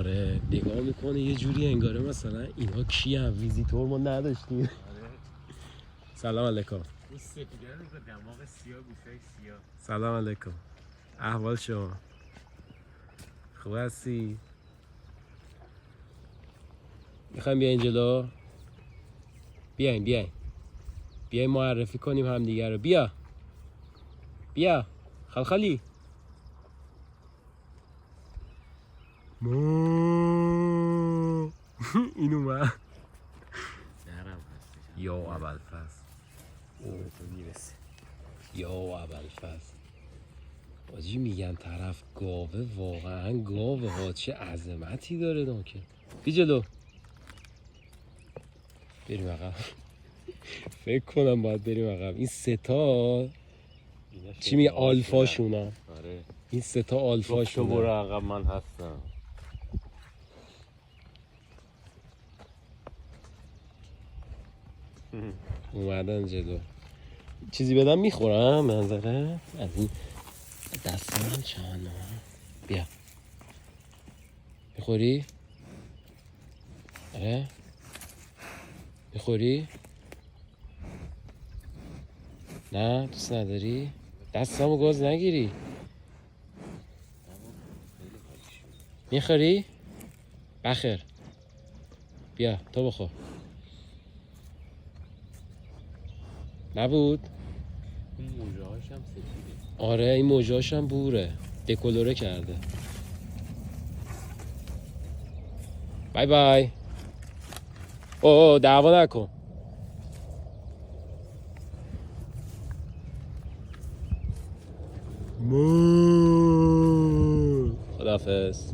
آره نگاه میکنه یه جوری انگاره مثلا اینها کی هم ویزیتور ما نداشتیم. آره. سلام علیکم. این سفیده رو با دماغ سیاه گوشای سیاه. سلام علیکم. احوال شما خوب هستی؟ میخوایم بیاین جلو؟ بیاین معرفی کنیم همدیگه رو. بیا خلخالی این اومد نرم هستش. یا ابوالفضل تو میرسه. یا ابوالفضل آجی میگن طرف گاوه، واقعا گاوه ها چه عظمتی داره دانکه. بی جلو بریم عقب. فکر کنم باید بریم عقب. این ستا چی میگه آلفاشونه. آره این ستا تو آلفاشونه. برو عقب من هستم. اومدن جلو. چیزی بدم میخورم به نظره از این دست من چند. بیا میخوری؟ آره میخوری؟ نه دوست نداری؟ دستمو گاز نگیری. میخوری؟ بخیر بیا تو بخور. نبود؟ این موجه هاش هم سفیده. آره این موجهاش هم بوره، دکولوره کرده. بای بای. اوه دعوا نکن. خداحافظ.